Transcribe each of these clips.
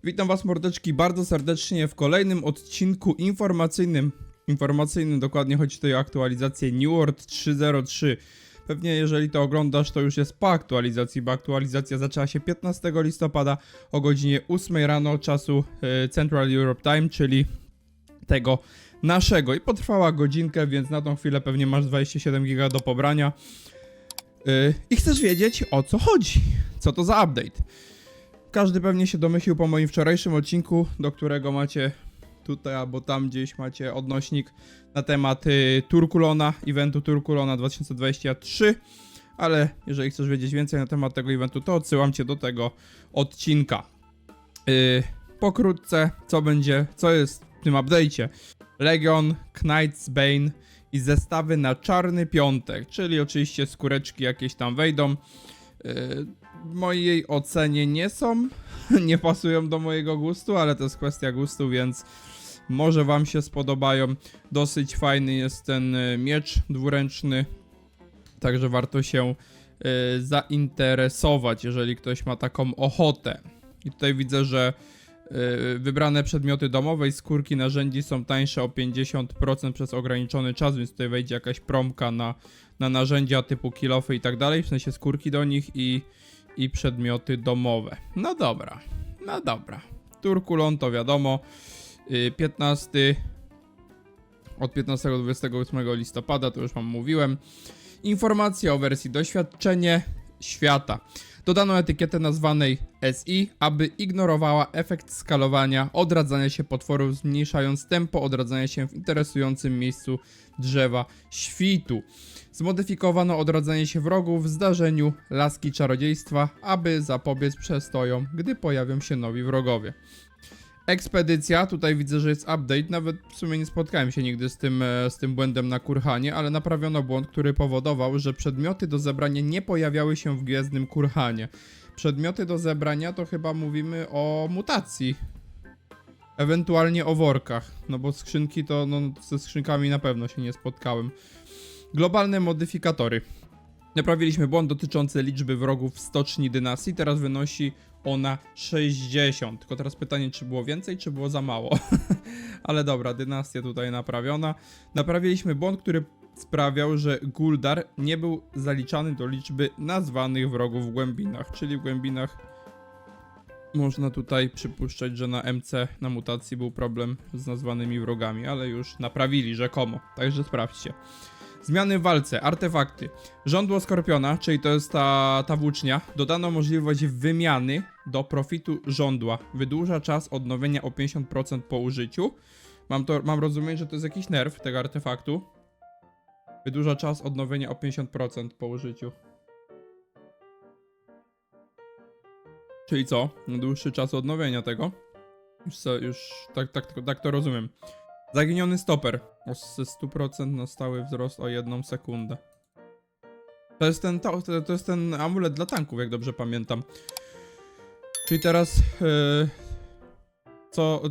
Witam was mordeczki bardzo serdecznie w kolejnym odcinku informacyjnym dokładnie chodzi tutaj o aktualizację New World 3.03. Pewnie jeżeli to oglądasz, to już jest po aktualizacji, bo aktualizacja zaczęła się 15 listopada o godzinie 8 rano czasu Central Europe Time, czyli tego naszego, i potrwała godzinkę, więc na tą chwilę pewnie masz 27 giga do pobrania i chcesz wiedzieć, o co chodzi, co to za update. Każdy pewnie się domyślił po moim wczorajszym odcinku, do którego macie tutaj albo tam gdzieś macie odnośnik na temat Turkulona, eventu Turkulona 2023, ale jeżeli chcesz wiedzieć więcej na temat tego eventu, to odsyłam cię do tego odcinka. Pokrótce, co jest w tym update'cie. Legion, Knight's Bane i zestawy na Czarny Piątek, czyli oczywiście skóreczki jakieś tam wejdą. W mojej ocenie nie pasują do mojego gustu, ale to jest kwestia gustu, więc może wam się spodobają. Dosyć fajny jest ten miecz dwuręczny, także warto się zainteresować, jeżeli ktoś ma taką ochotę. I tutaj widzę, że wybrane przedmioty domowe i skórki narzędzi są tańsze o 50% przez ograniczony czas, więc tutaj wejdzie jakaś promka na narzędzia typu kilofy i tak dalej, w sensie skórki do nich i przedmioty domowe. No dobra. Turkulon to wiadomo, od 15 do 28 listopada, to już wam mówiłem. Informacja o wersji Doświadczenie Świata. Dodano etykietę nazwanej SI, aby ignorowała efekt skalowania odradzania się potworów, zmniejszając tempo odradzania się w interesującym miejscu drzewa świtu. Zmodyfikowano odradzanie się wrogów w zdarzeniu Laski Czarodziejstwa, aby zapobiec przestojom, gdy pojawią się nowi wrogowie. Ekspedycja, tutaj widzę, że jest update, nawet w sumie nie spotkałem się nigdy z tym błędem na Kurhanie, ale naprawiono błąd, który powodował, że przedmioty do zebrania nie pojawiały się w Gwiezdnym Kurhanie. Przedmioty do zebrania to chyba mówimy o mutacji, ewentualnie o workach, no bo skrzynki to, no ze skrzynkami na pewno się nie spotkałem. Globalne modyfikatory. Naprawiliśmy błąd dotyczący liczby wrogów w Stoczni Dynastii, teraz wynosi ona 60. Tylko teraz pytanie, czy było więcej, czy było za mało. Ale dobra, dynastia tutaj naprawiona. Naprawiliśmy błąd, który sprawiał, że Guldar nie był zaliczany do liczby nazwanych wrogów w głębinach. Czyli w głębinach można tutaj przypuszczać, że na MC, na mutacji był problem z nazwanymi wrogami, ale już naprawili rzekomo, także sprawdźcie. Zmiany w walce, artefakty. Żądło Skorpiona, czyli to jest ta włócznia. Dodano możliwość wymiany do profitu żądła. Wydłuża czas odnowienia o 50% po użyciu. Mam rozumieć, że to jest jakiś nerw tego artefaktu. Wydłuża czas odnowienia o 50% po użyciu. Czyli co? Dłuższy czas odnowienia tego. Już tak to rozumiem. Zaginiony stoper. Ze 100% na stały wzrost o 1 sekundę. To jest ten amulet dla tanków, jak dobrze pamiętam. Czyli teraz co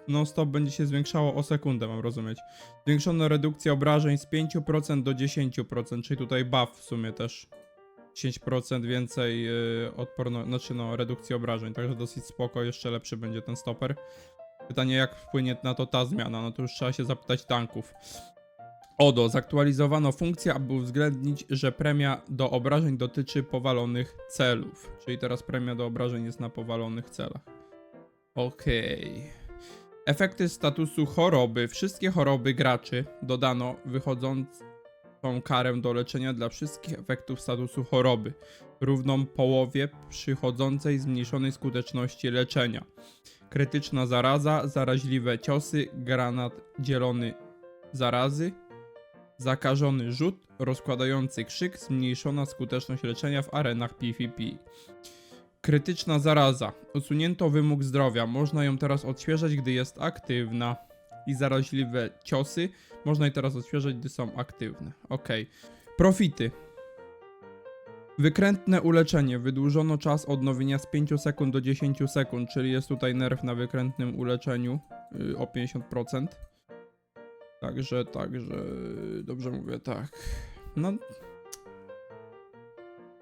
non-stop będzie się zwiększało o sekundę, mam rozumieć. Zwiększono redukcję obrażeń z 5% do 10%, czyli tutaj buff w sumie też. 10% więcej redukcji obrażeń, także dosyć spoko, jeszcze lepszy będzie ten stoper. Pytanie, jak wpłynie na to ta zmiana, no to już trzeba się zapytać tanków. ODO, zaktualizowano funkcję, aby uwzględnić, że premia do obrażeń dotyczy powalonych celów. Czyli teraz premia do obrażeń jest na powalonych celach. Okej. Efekty statusu choroby. Wszystkie choroby graczy dodano wychodzącą karę do leczenia dla wszystkich efektów statusu choroby. Równą połowie przychodzącej zmniejszonej skuteczności leczenia. Krytyczna zaraza, zaraźliwe ciosy, granat dzielony zarazy, zakażony rzut, rozkładający krzyk, zmniejszona skuteczność leczenia w arenach PvP. Krytyczna zaraza. Usunięto wymóg zdrowia, można ją teraz odświeżać, gdy jest aktywna. I zaraźliwe ciosy, można je teraz odświeżać, gdy są aktywne. Ok. Profity. Wykrętne uleczenie. Wydłużono czas odnowienia z 5 sekund do 10 sekund, czyli jest tutaj nerw na wykrętnym uleczeniu o 50%. Także, dobrze mówię, tak. No.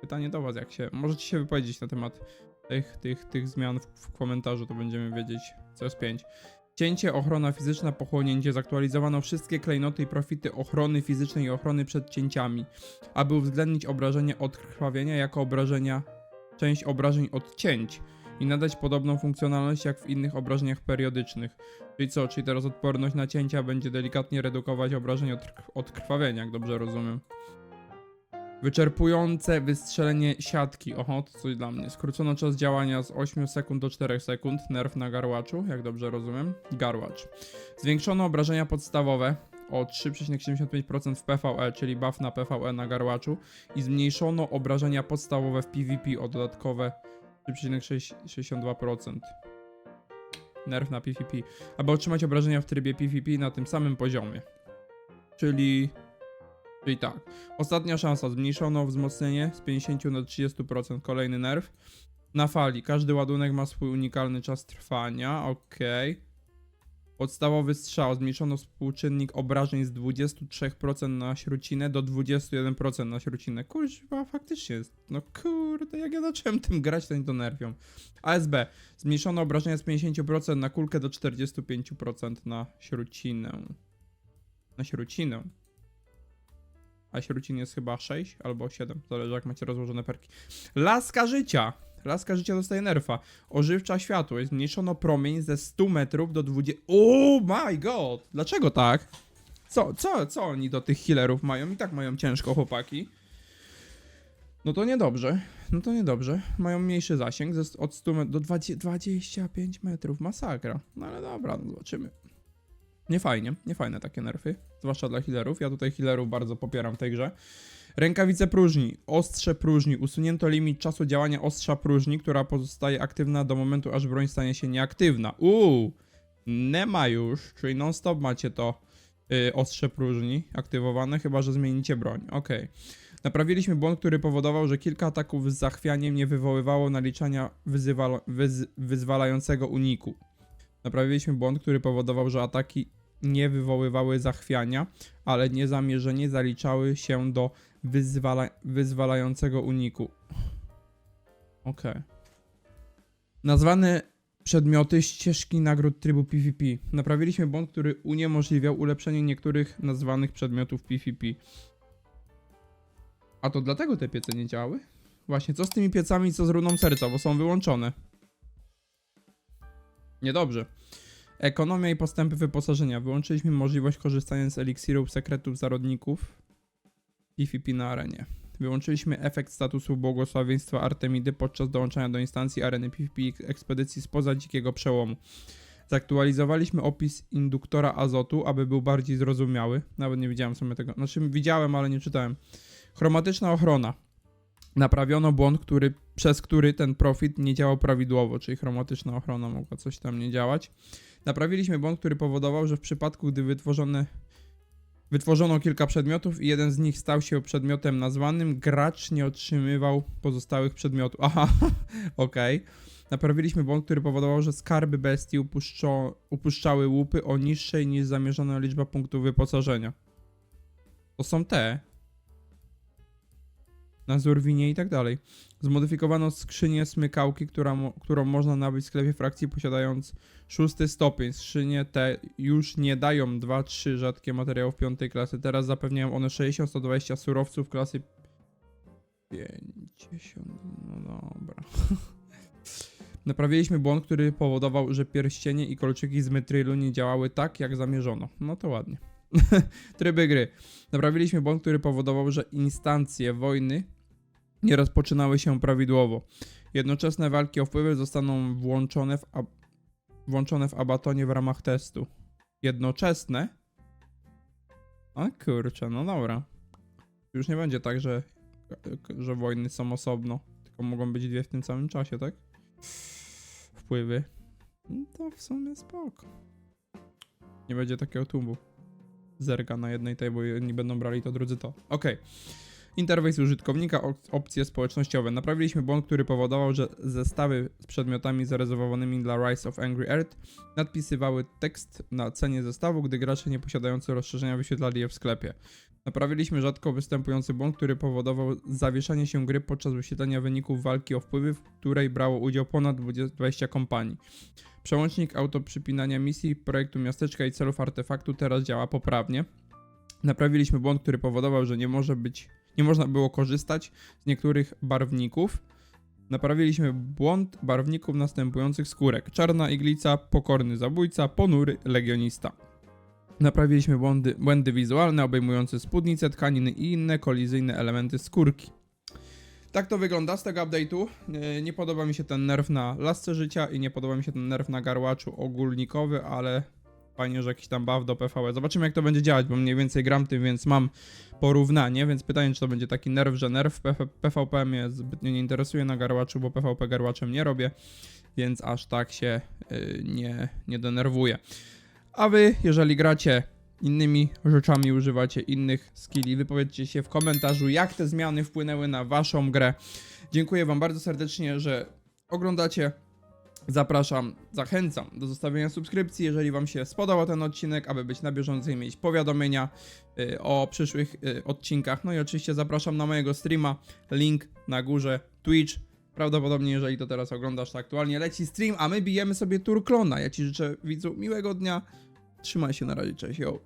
Pytanie do was, jak się... Możecie się wypowiedzieć na temat tych zmian w komentarzu, to będziemy wiedzieć, co jest 5. Cięcie, ochrona fizyczna, pochłonięcie. Zaktualizowano wszystkie klejnoty i profity ochrony fizycznej i ochrony przed cięciami, aby uwzględnić obrażenia od krwawienia jako część obrażeń od cięć i nadać podobną funkcjonalność jak w innych obrażeniach periodycznych. Czyli co? Czyli teraz odporność na cięcia będzie delikatnie redukować obrażeń od krwawienia, jak dobrze rozumiem. Wyczerpujące wystrzelenie siatki. Oho, to coś dla mnie. Skrócono czas działania z 8 sekund do 4 sekund. Nerw na garłaczu, jak dobrze rozumiem. Garłacz. Zwiększono obrażenia podstawowe o 3,75% w PvE, czyli buff na PvE na garłaczu. I zmniejszono obrażenia podstawowe w PvP o dodatkowe 3,62%. Nerw na PvP. Aby otrzymać obrażenia w trybie PvP na tym samym poziomie. Czyli tak, ostatnia szansa, zmniejszono wzmocnienie z 50 na 30%, kolejny nerw. Na fali, każdy ładunek ma swój unikalny czas trwania, ok. Podstawowy strzał, zmniejszono współczynnik obrażeń z 23% na śrucinę do 21% na śrucinę. Kurwa, faktycznie jest, no kurde, jak ja zacząłem tym grać, to nie to nerwią. ASB, zmniejszono obrażenia z 50% na kulkę do 45% na śrucinę. Na śrucinę. A śrucin jest chyba 6 albo 7, zależy jak macie rozłożone perki. Laska życia! Laska życia dostaje nerfa. Ożywcza światło. Zmniejszono promień ze 100 metrów do 20... Oh my god! Dlaczego tak? Co oni do tych healerów mają? I tak mają ciężko, chłopaki. No to niedobrze. No to niedobrze. Mają mniejszy zasięg od 100 metrów do 25 metrów. Masakra. No ale dobra, no zobaczymy. Niefajne takie nerfy, zwłaszcza dla healerów. Ja tutaj healerów bardzo popieram w tej grze. Rękawice próżni, ostrze próżni. Usunięto limit czasu działania ostrza próżni, która pozostaje aktywna do momentu, aż broń stanie się nieaktywna. Nie ma już, czyli non-stop macie to ostrze próżni aktywowane, chyba że zmienicie broń. Okej. Naprawiliśmy błąd, który powodował, że kilka ataków z zachwianiem nie wywoływało naliczania wyzwalającego uniku. Naprawiliśmy błąd, który powodował, że ataki nie wywoływały zachwiania, ale niezamierzenie zaliczały się do wyzwalającego uniku. Okej. Nazwane przedmioty ścieżki nagród trybu PvP. Naprawiliśmy błąd, który uniemożliwiał ulepszenie niektórych nazwanych przedmiotów PvP. A to dlatego te piece nie działały? Właśnie, co z tymi piecami, co z runą serca, bo są wyłączone. Niedobrze. Ekonomia i postępy wyposażenia. Wyłączyliśmy możliwość korzystania z eliksirów, sekretów, zarodników PvP na arenie. Wyłączyliśmy efekt statusu błogosławieństwa Artemidy podczas dołączania do instancji areny PvP i ekspedycji spoza dzikiego przełomu. Zaktualizowaliśmy opis induktora azotu, aby był bardziej zrozumiały. Nawet nie widziałem sobie tego. Znaczy widziałem, ale nie czytałem. Chromatyczna ochrona. Naprawiono błąd, przez który ten profit nie działał prawidłowo, czyli chromatyczna ochrona mogła coś tam nie działać. Naprawiliśmy błąd, który powodował, że w przypadku, gdy wytworzono kilka przedmiotów i jeden z nich stał się przedmiotem nazwanym, gracz nie otrzymywał pozostałych przedmiotów. Aha, okej. Naprawiliśmy błąd, który powodował, że skarby bestii upuszczały łupy o niższej niż zamierzona liczba punktów wyposażenia. To są te. Na Zurwinie i tak dalej. Zmodyfikowano skrzynię smykałki, którą można nabyć w sklepie frakcji posiadając 6 stopień. Skrzynie te już nie dają 2-3 rzadkie materiałów 5 klasy. Teraz zapewniają one 60-120 surowców klasy 50. No dobra. Naprawiliśmy błąd, który powodował, że pierścienie i kolczyki z metrylu nie działały tak, jak zamierzono. No to ładnie. Tryby gry. Naprawiliśmy błąd, który powodował, że instancje wojny nie rozpoczynały się prawidłowo. Jednoczesne walki o wpływy zostaną włączone w abatonie w ramach testu. Jednoczesne? O kurczę, no dobra. Już nie będzie tak, że wojny są osobno, tylko mogą być dwie w tym samym czasie, tak? Wpływy. No to w sumie spoko. Nie będzie takiego tłumu. Zerga na jednej tej, bo jedni będą brali to, drudzy to. Okej. Interfejs użytkownika, opcje społecznościowe. Naprawiliśmy błąd, który powodował, że zestawy z przedmiotami zarezerwowanymi dla Rise of Angry Earth nadpisywały tekst na cenie zestawu, gdy gracze nieposiadający rozszerzenia wyświetlali je w sklepie. Naprawiliśmy rzadko występujący błąd, który powodował zawieszanie się gry podczas wyświetlenia wyników walki o wpływy, w której brało udział ponad 20 kompanii. Przełącznik autoprzypinania misji projektu miasteczka i celów artefaktu teraz działa poprawnie. Naprawiliśmy błąd, który powodował, że nie można było korzystać z niektórych barwników. Naprawiliśmy błąd barwników następujących skórek: czarna iglica, pokorny zabójca, ponury legionista. Naprawiliśmy błędy wizualne obejmujące spódnice, tkaniny i inne kolizyjne elementy skórki. Tak to wygląda z tego update'u. Nie podoba mi się ten nerw na lasce życia i nie podoba mi się ten nerw na garłaczu ogólnikowy, ale fajnie, że jakiś tam buff do PvE. Zobaczymy, jak to będzie działać, bo mniej więcej gram tym, więc mam porównanie, więc pytanie, czy to będzie taki nerw, że nerw. PvP mnie zbytnio nie interesuje na garłaczu, bo PvP garłaczem nie robię, więc aż tak się nie denerwuję. A wy, jeżeli gracie innymi rzeczami, używacie innych skilli, wypowiedzcie się w komentarzu, jak te zmiany wpłynęły na waszą grę. Dziękuję wam bardzo serdecznie, że oglądacie. Zachęcam do zostawienia subskrypcji, jeżeli wam się spodobał ten odcinek, aby być na bieżąco i mieć powiadomienia o przyszłych odcinkach. No i oczywiście zapraszam na mojego streama, link na górze, Twitch. Prawdopodobnie, jeżeli to teraz oglądasz, to aktualnie leci stream, a my bijemy sobie Turklona. Ja ci życzę, widzu, miłego dnia. Trzymaj się, na razie, cześć, yo.